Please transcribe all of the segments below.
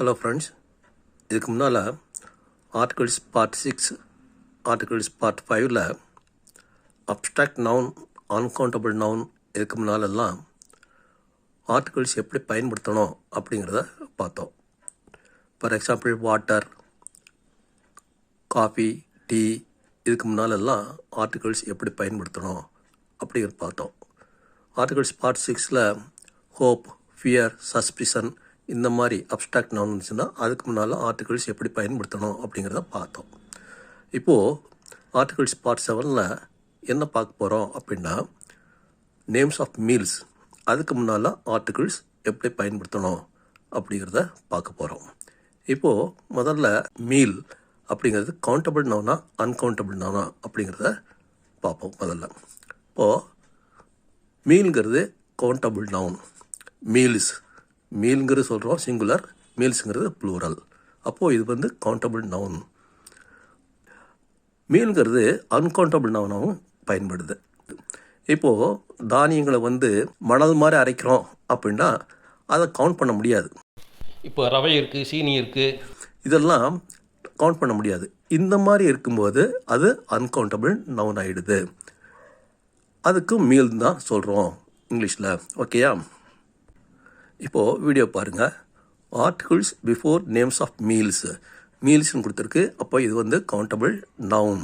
Hello friends, இதுக்கு முன்னால் articles part 6, articles part 5ல் அப்ஸ்ட்ராக்ட் நவுன், அன்கவுண்டபிள் நவுன் இதுக்கு முன்னாலெல்லாம் ஆர்டிகல்ஸ் எப்படி பயன்படுத்தணும் அப்படிங்கிறத பார்த்தோம். For example water, coffee, tea இதுக்கு முன்னாலெல்லாம் ஆர்டிகல்ஸ் எப்படி பயன்படுத்தணும் அப்படிங்கிறத பார்த்தோம். ஆர்டிகல்ஸ் பார்ட் 6ல் ஹோப், ஃபியர், சஸ்பிஷன் இந்த மாதிரி அப்ஸ்ட்ராக்ட் நவுன் இருந்துச்சுன்னா அதுக்கு முன்னால் ஆர்டிகல்ஸ் எப்படி பயன்படுத்தணும் அப்படிங்கிறத பார்த்தோம். இப்போது ஆர்டிகல்ஸ் பார்ட் 7ல் என்ன பார்க்க போகிறோம் அப்படின்னா நேம்ஸ் ஆஃப் மீல்ஸ், அதுக்கு முன்னால் ஆர்டிகல்ஸ் எப்படி பயன்படுத்தணும் அப்படிங்கிறத பார்க்க போகிறோம். இப்போது முதல்ல மீல் அப்படிங்கிறது கவுண்டபிள் நவுனா அன்கவுண்டபிள் நவுனா அப்படிங்கிறத பார்ப்போம். முதல்ல இப்போது மீல்ங்கிறது கவுண்டபிள் நவுன். மீல்ங்கிறது சொல்கிறோம் சிங்குலர், மீல்ஸுங்கிறது ப்ளூரல். அப்போது இது கவுண்டபிள் நவுன். மீல்ங்கிறது அன்கவுண்டபிள் நவுனாகவும் பயன்படுது. இப்போது தானியங்களை மணல் மாதிரி அரைக்கிறோம் அப்படின்னா அதை கவுண்ட் பண்ண முடியாது. இப்போ ரவை இருக்குது, சீனி இருக்குது, இதெல்லாம் கவுண்ட் பண்ண முடியாது. இந்த மாதிரி இருக்கும்போது அது அன்கவுண்டபிள் நவுன் ஆகிடுது. அதுக்கு மீல் தான் சொல்கிறோம் இங்கிலீஷில். ஓகேயா? இப்போது வீடியோ பாருங்கள். ஆர்டிகல்ஸ் பிஃபோர் நேம்ஸ் ஆஃப் மீல்ஸ்னு கொடுத்துருக்கு. அப்போ இது கவுண்டபிள் நவுன்.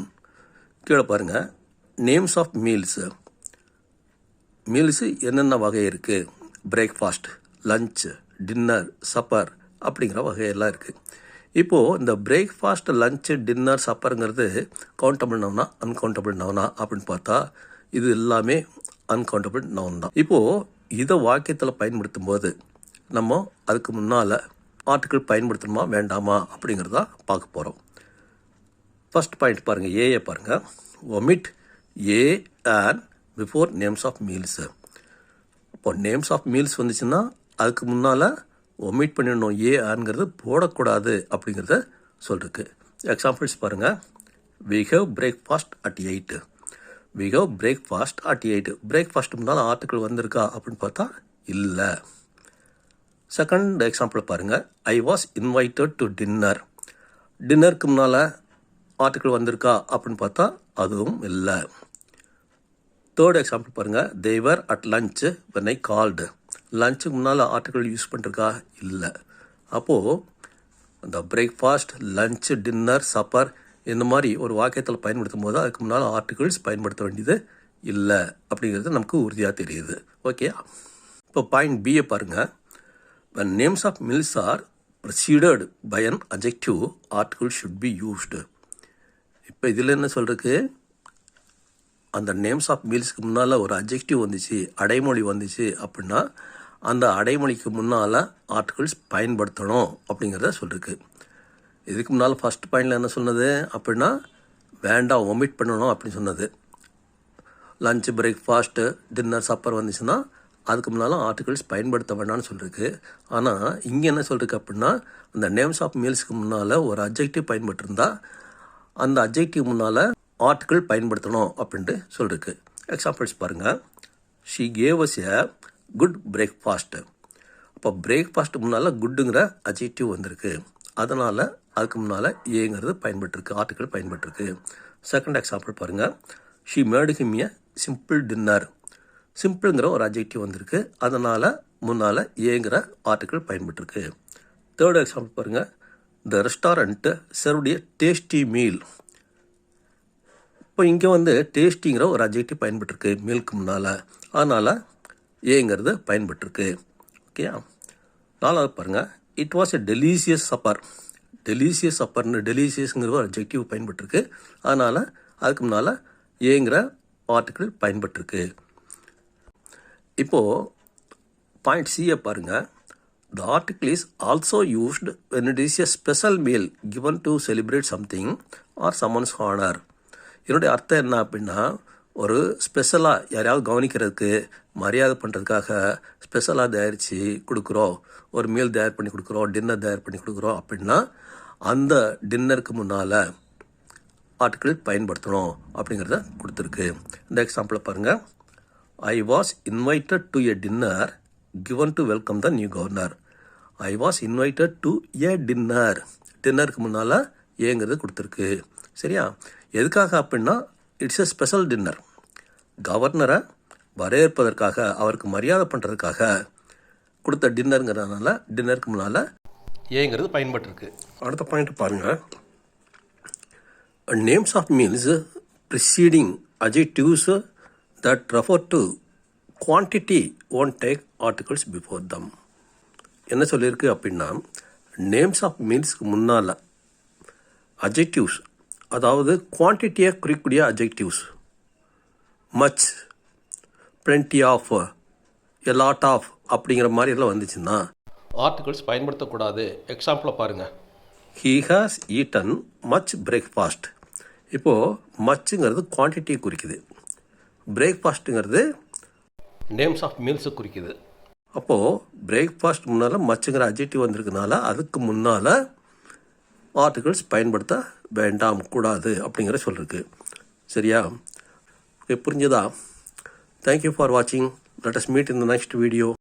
கீழே பாருங்கள், நேம்ஸ் ஆஃப் மீல்ஸு என்னென்ன வகை இருக்குது. பிரேக்ஃபாஸ்ட், லஞ்ச், டின்னர், சப்பர் அப்படிங்கிற வகையெல்லாம் இருக்குது. இப்போது இந்த பிரேக்ஃபாஸ்ட், லஞ்சு, டின்னர், சப்பருங்கிறது கவுண்டபிள் நவுனா அன்கவுண்டபிள் நவுனா அப்படின்னு பார்த்தா இது எல்லாமே அன்கவுண்டபிள் நவுன் தான். இப்போது இதை வாக்கியத்தில் பயன்படுத்தும் போது நம்ம அதுக்கு முன்னால் ஆர்டிக்கிள் பயன்படுத்தணுமா வேண்டாமா அப்படிங்கிறத பார்க்க போகிறோம். ஃபர்ஸ்ட் பாயிண்ட் பாருங்கள், ஏயை பாருங்கள். Omit a and before names of meals. இப்போ நேம்ஸ் ஆஃப் மீல்ஸ் வந்துச்சுன்னா அதுக்கு முன்னால் ஒமிட் பண்ணிடணும். ஏ ஆன்ங்கிறது போடக்கூடாது அப்படிங்கிறத சொல்லிருக்கு. எக்ஸாம்பிள்ஸ் பாருங்கள். We have breakfast at 8. We have breakfast at 8. Breakfast முன்னால் ஆர்டிக்கிள் வந்திருக்கா அப்படின்னு பார்த்தா இல்லை. செகண்ட் எக்ஸாம்பிள் பாருங்கள். I was invited to dinner. டின்னருக்கு முன்னால் ஆர்டிக்கிள் வந்திருக்கா அப்படின்னு பார்த்தா அதுவும் இல்லை. தேர்ட் எக்ஸாம்பிள் பாருங்கள். They were at lunch when I called. லஞ்சுக்கு முன்னால் ஆர்டிக்கிள் யூஸ் பண்ணிருக்கா இல்லை. அப்போது இந்த பிரேக்ஃபாஸ்ட், லஞ்சு, டின்னர், சப்பர் இந்த மாதிரி ஒரு வாக்கியத்தில் பயன்படுத்தும் போது அதுக்கு முன்னால் ஆர்டிகிள்ஸ் பயன்படுத்த வேண்டியது இல்லை அப்படிங்கிறது நமக்கு உறுதியாக தெரியுது. ஓகே. இப்போ பாயிண்ட் பியை பாருங்கள். when names of meals are preceded by an adjective, article should be used. இப்போ இதில் என்ன சொல்கிறதுக்கு, அந்த நேம்ஸ் ஆஃப் மீல்ஸ்க்கு முன்னால் ஒரு அட்ஜெக்டிவ் வந்துச்சு, அடைமொழி வந்துச்சு அப்படின்னா அந்த அடைமொழிக்கு முன்னால் ஆர்டிகிள்ஸ் பயன்படுத்தணும் அப்படிங்கிறத சொல்லிருக்கு. இதுக்கு முன்னால் ஃபஸ்ட் பாயிண்டில் என்ன சொன்னது அப்படின்னா வேண்டாம், ஒமிட் பண்ணணும் அப்படின்னு சொன்னது. லஞ்சு, பிரேக்ஃபாஸ்ட்டு, டின்னர், சப்பர் வந்துச்சுன்னா அதுக்கு முன்னால் ஆர்டிகிள்ஸ் பயன்படுத்த வேண்டாம்னு சொல்லிருக்கு. ஆனால் இங்கே என்ன சொல்லிருக்கு அப்படின்னா அந்த நேம்ஸ் ஆஃப் மீல்ஸ்க்கு முன்னால் ஒரு அட்ஜெக்டிவ் பயன்படுத்திருந்தால் அந்த அட்ஜெக்டிவ் முன்னால் ஆர்டிகிள் பயன்படுத்தணும் அப்படின்ட்டு சொல்லிருக்கு. எக்ஸாம்பிள்ஸ் பாருங்கள். She gave us a good breakfast. அப்போ பிரேக்ஃபாஸ்ட்டு முன்னால் குட்டுங்கிற அட்ஜெக்டிவ் வந்திருக்கு. அதனால் அதுக்கு முன்னால் ஏங்கிறது பயன்பட்டுருக்கு, ஆர்டிகிள் பயன்பட்டுருக்கு. செகண்ட் எக்ஸாம்பிள் பாருங்கள். She made him a simple dinner. சிம்பிளுங்கிற ஒரு அட்ஜெக்டிவ் வந்திருக்கு. அதனால் முன்னால் ஏங்கிற ஆர்டிகிள் பயன்பட்டுருக்கு. தேர்ட் எக்ஸாம்பிள் பாருங்கள். த ரெஸ்டாரண்ட்டு சர்வ்ட் எ டேஸ்டி மீல். இப்போ இங்கே டேஸ்டிங்கிற ஒரு அட்ஜெக்டிவ் பயன்பட்டுருக்கு மீலுக்கு முன்னால். அதனால் ஏங்கிறது பயன்பட்டுருக்கு. ஓகே. நாலாவது பாருங்கள். It was a delicious supper. Delicious சப்பர்னு டெலிஷியஸுங்கிற ஒரு அட்ஜெக்டிவ் பயன்பட்டுருக்கு. அதனால் அதுக்கு முன்னால் ஏங்கிற ஆர்டிகிள் பயன்பட்டுருக்கு. இப்போது பாயிண்ட் சியை பாருங்கள். The article is also used when it is a special meal given to celebrate something or someone's honour. இதனுடைய அர்த்தம் என்ன அப்படின்னா ஒரு ஸ்பெஷலாக யாரையாவது கவனிக்கிறதுக்கு, மரியாதை பண்ணுறதுக்காக ஸ்பெஷலாக தயாரித்து கொடுக்குறோம், ஒரு மீல் தயார் பண்ணி கொடுக்குறோம், டின்னர் தயார் பண்ணி கொடுக்குறோம் அப்படின்னா அந்த டின்னருக்கு முன்னால் ஆர்டிகிள் பயன்படுத்தணும் அப்படிங்கிறத கொடுத்துருக்கு. இந்த எக்ஸாம்பிளை பாருங்கள். I was invited to a dinner given to welcome the new governor. I was invited to A dinner. டின்னருக்கு முன்னால் ஏங்கிறது கொடுத்துருக்கு. சரியா? எதுக்காக அப்படின்னா இட்ஸ் எ ஸ்பெஷல் டின்னர். கவர்னரை வரவேற்பதற்காக, அவருக்கு மரியாதை பண்ணுறதுக்காக கொடுத்த டின்னருங்கிறதுனால டின்னருக்கு முன்னால் ஏங்கிறது பயன்பட்டிருக்கு. அடுத்த பாயிண்ட் பாருங்கள். Names of meals preceding adjectives that refer to quantity won't take articles before them. என்ன சொல்லியிருக்கு அப்படின்னா, நேம்ஸ் ஆஃப் மீல்ஸ்க்கு முன்னால் adjectives, அதாவது குவான்டிட்டியை குறிக்கக்கூடிய adjectives, much, plenty of, a lot of அப்படிங்கிற மாதிரி எல்லாம் வந்துச்சுன்னா ஆர்டிகல்ஸ் பயன்படுத்தக்கூடாது. எக்ஸாம்பிளை பாருங்கள். he has eaten much breakfast. இப்போது மச்சுங்கிறது குவான்டிட்டியை குறிக்குது, பிரேக்ஃபாஸ்ட்டுங்கிறது நேம்ஸ் ஆஃப் மீல்ஸு குறிக்குது. அப்போது பிரேக்ஃபாஸ்ட் முன்னால் மச்சுங்கிற அட்ஜெக்டிவ் வந்திருக்கனால அதுக்கு முன்னால் ஆர்டிகல்ஸ் பயன்படுத்த வேண்டாம், கூடாது அப்படிங்கிற சொல்லிருக்கு. சரியா? புரிஞ்சுதா? தேங்க்யூ ஃபார் வாட்சிங். Let us meet in the next video.